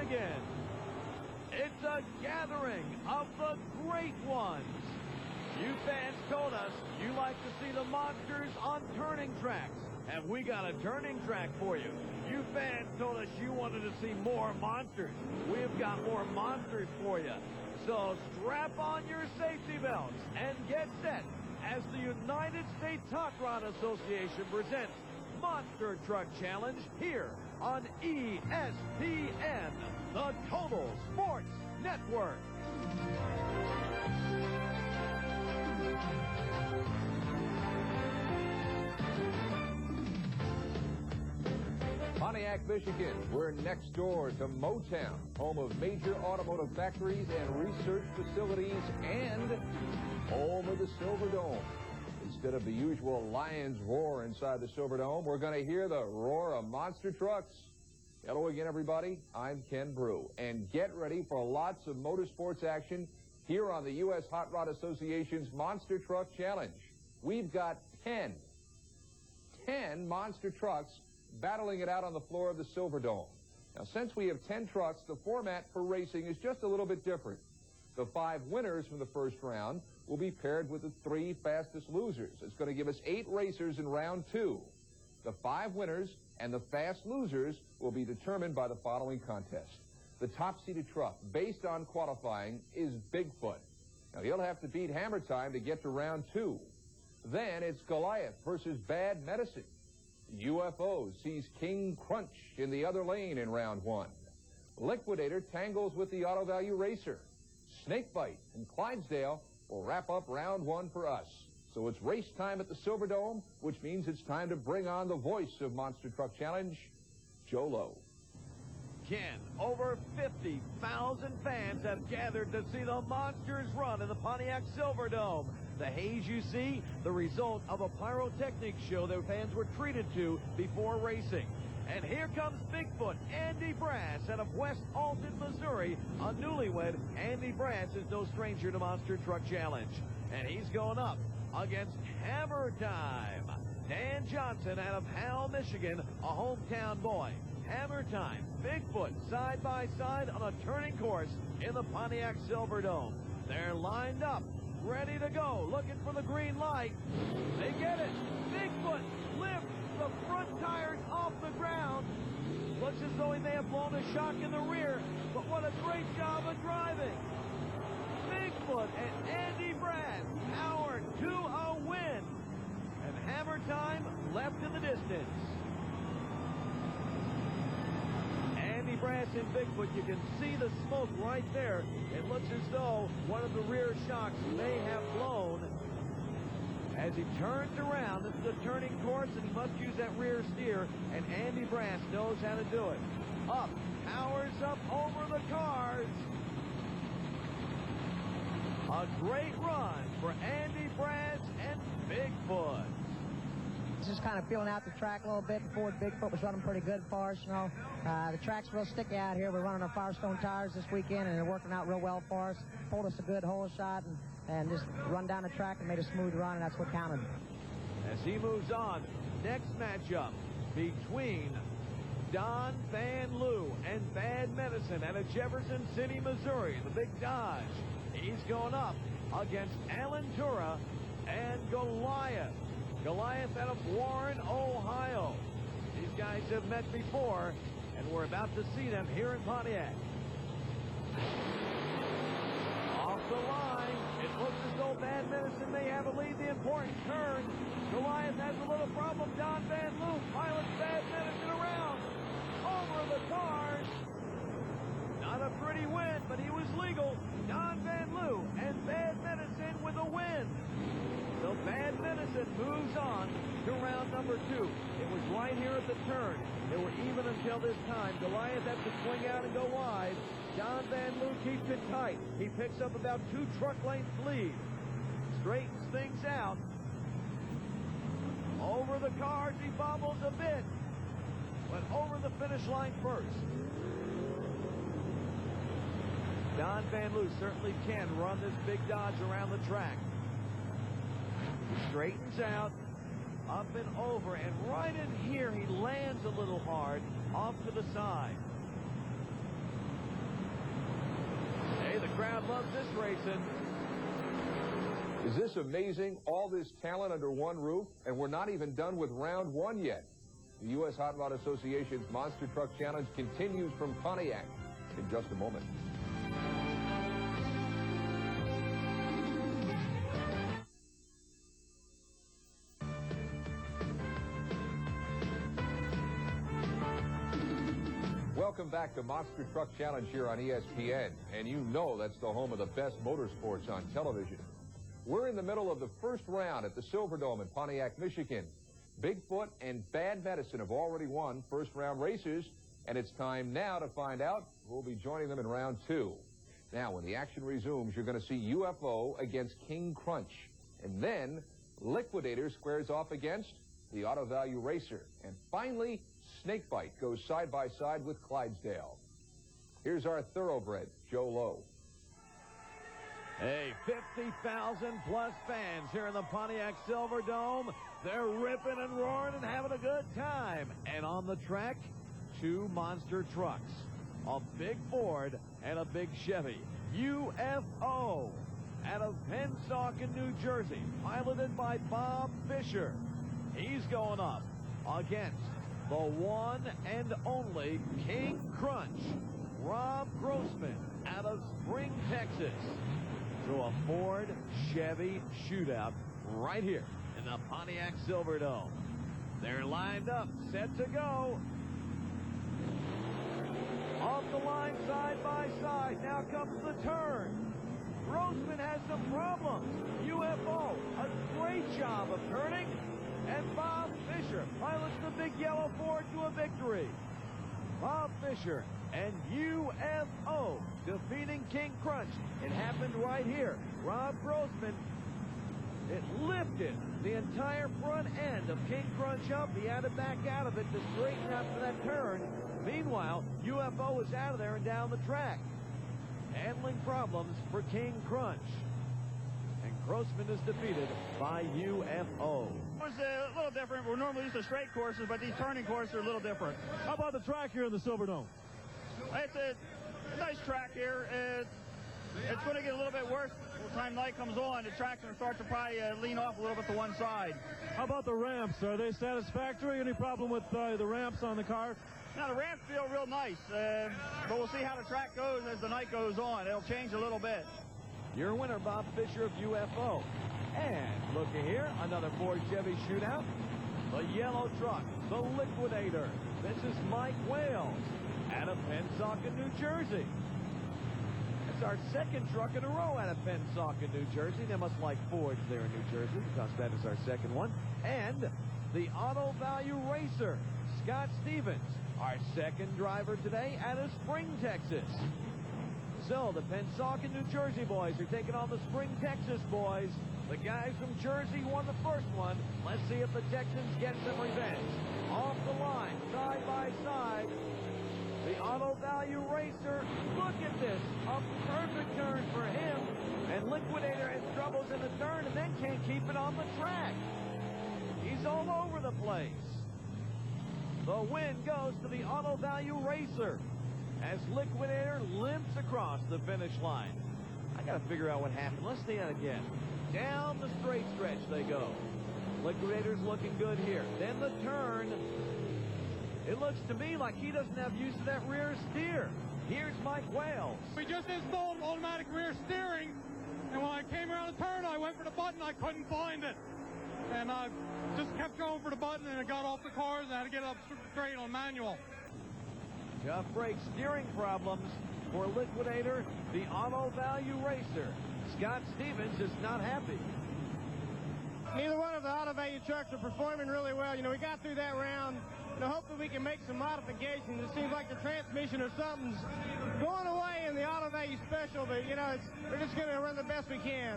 begin. It's a gathering of the great ones. You fans told us you like to see the monsters on turning tracks, and we got a turning track for you. You fans told us you wanted to see more monsters. We've got more monsters for you. So strap on your safety belts and get set as the United States Hot Rod Association presents Monster Truck Challenge here on ESPN, the Total Sports Network. Pontiac, Michigan. We're next door to Motown, home of major automotive factories and research facilities, and home of the Silverdome. Instead of the usual lion's roar inside the Silverdome, we're going to hear the roar of monster trucks. Hello again, everybody. I'm Ken Brew, and get ready for lots of motorsports action here on the U.S. Hot Rod Association's Monster Truck Challenge. We've got 10 monster trucks battling it out on the floor of the Silverdome. Now, since we have 10 trucks, the format for racing is just a little bit different. The 5 winners from the first round will be paired with the 3 fastest losers. It's going to give us 8 racers in round 2. The 5 winners and the fast losers will be determined by the following contest. The top-seeded truck, based on qualifying, is Bigfoot. Now, he'll have to beat Hammer Time to get to round 2. Then it's Goliath versus Bad Medicine. UFO sees King Crunch in the other lane in round 1. Liquidator tangles with the Auto Value Racer. Snakebite and Clydesdale will wrap up round 1 for us. So it's race time at the Silverdome, which means it's time to bring on the voice of Monster Truck Challenge, Joe Lowe. Ken, over 50,000 fans have gathered to see the monsters run in the Pontiac Silverdome. The haze you see, the result of a pyrotechnics show that fans were treated to before racing. And here comes Bigfoot, Andy Brass, out of West Alton, Missouri. A newlywed, Andy Brass is no stranger to Monster Truck Challenge. And he's going up against Hammer Time. Dan Johnson out of Howell, Michigan, a hometown boy. Hammer Time, Bigfoot, side by side on a turning course in the Pontiac Silverdome. They're lined up, ready to go, looking for the green light. They get it. Bigfoot lifts the front tires off the ground. Looks as though he may have blown a shock in the rear, but what a great job of driving. Bigfoot and Andy Brass power to a win. And Hammer Time left in the distance. Andy Brass and Bigfoot, you can see the smoke right there. It looks as though one of the rear shocks may have blown. As he turns around, this is a turning course, and he must use that rear steer, and Andy Brass knows how to do it. Up, powers up over the cars. A great run for Andy Brass and Bigfoot. Just kind of feeling out the track a little bit. Ford Bigfoot was running pretty good for us, you know. The track's real sticky out here. We're running our Firestone tires this weekend, and they're working out real well for us. Pulled us a good hole shot and just run down the track and made a smooth run, and that's what counted. As he moves on, next matchup between Don Van Loo and Bad Medicine out of Jefferson City, Missouri, the big Dodge. He's going up against Alan Tura and Goliath. Goliath out of Warren, Ohio. These guys have met before, and we're about to see them here in Pontiac. Off the line, it looks as though Bad Medicine may have a lead the important turn. Goliath has a little problem. Don Van Loo pilots Bad Medicine around. Over the cars. Not a pretty win, but he was legal. Don Van Loo and Bad Medicine with a win. So Bad Medicine moves on to round number 2. It was right here at the turn. They were even until this time. Goliath has to swing out and go wide. Don Van Loo keeps it tight. He picks up about 2 truck lengths lead. Straightens things out. Over the cars, he bobbles a bit. But over the finish line first. Don Van Loo certainly can run this big Dodge around the track. He straightens out, up and over, and right in here he lands a little hard off to the side. Hey, the crowd loves this racing. Is this amazing? All this talent under one roof, and we're not even done with round one yet. The U.S. Hot Rod Association's Monster Truck Challenge continues from Pontiac in just a moment. Welcome back to Monster Truck Challenge here on ESPN, and you know that's the home of the best motorsports on television. We're in the middle of the first round at the Silverdome in Pontiac, Michigan. Bigfoot and Bad Medicine have already won first-round races, and it's time now to find out who will be joining them in round two. Now, when the action resumes, you're going to see UFO against King Crunch, and then Liquidator squares off against the Auto Value Racer, and finally, Snakebite goes side-by-side with Clydesdale. Here's our thoroughbred, Joe Lowe. Hey, 50,000 plus fans here in the Pontiac Silverdome. They're ripping and roaring and having a good time. And on the track, two monster trucks, a big Ford and a big Chevy. UFO out of Pennsauken, New Jersey, piloted by Bob Fisher. He's going up against the one and only King Crunch, Rob Grossman, out of Spring, Texas. So a Ford Chevy shootout right here in the Pontiac Silverdome. They're lined up, set to go. Off the line, side by side. Now comes the turn. Grossman has some problems. UFO, a great job of turning. And Bob Fisher pilots the big yellow Ford to a victory. Bob Fisher and UFO defeating King Crunch. It happened right here. Rob Grossman, it lifted the entire front end of King Crunch up. He had to back out of it to straighten out for that turn. Meanwhile, UFO is out of there and down the track. Handling problems for King Crunch. And Grossman is defeated by UFO. It's a little different. We're normally used to straight courses, but these turning courses are a little different. How about the track here in the Silverdome? It's a nice track here. It's going to get a little bit worse by the time night comes on. The track's going to start to probably lean off a little bit to one side. How about the ramps? Are they satisfactory? Any problem with the ramps on the car? Now, the ramps feel real nice, but we'll see how the track goes as the night goes on. It'll change a little bit. Your winner, Bob Fisher of UFO. And looky here, another Ford Chevy shootout. The yellow truck, the Liquidator. This is Mike Wales out of Pennsauken, New Jersey. It's our second truck in a row out of Pennsauken, New Jersey. They must like Fords there in New Jersey because that is our second one. And the Auto Value Racer, Scott Stevens, our second driver today out of Spring, Texas. So the Pennsauken, New Jersey boys are taking on the Spring, Texas boys. The guys from Jersey won the first one. Let's see if the Texans get some revenge. Off the line, side by side, the Auto Value Racer. Look at this, a perfect turn for him. And Liquidator has troubles in the turn and then can't keep it on the track. He's all over the place. The win goes to the Auto Value Racer as Liquidator limps across the finish line. I got to figure out what happened. Let's see that again. Down the straight stretch they go. Liquidator's looking good here. Then the turn. It looks to me like he doesn't have use of that rear steer. Here's Mike Wales. We just installed automatic rear steering, and when I came around the turn, I went for the button. I couldn't find it. And I just kept going for the button, and it got off the cars, and I had to get it up straight on manual. Tough brake steering problems for Liquidator, the Auto Value Racer. Scott Stevens is not happy. Neither one of the Auto Value trucks are performing really well. You know, we got through that round. Hopefully we can make some modifications. It seems like the transmission or something's going away in the Auto Value Special, but, you know, we're just going to run the best we can.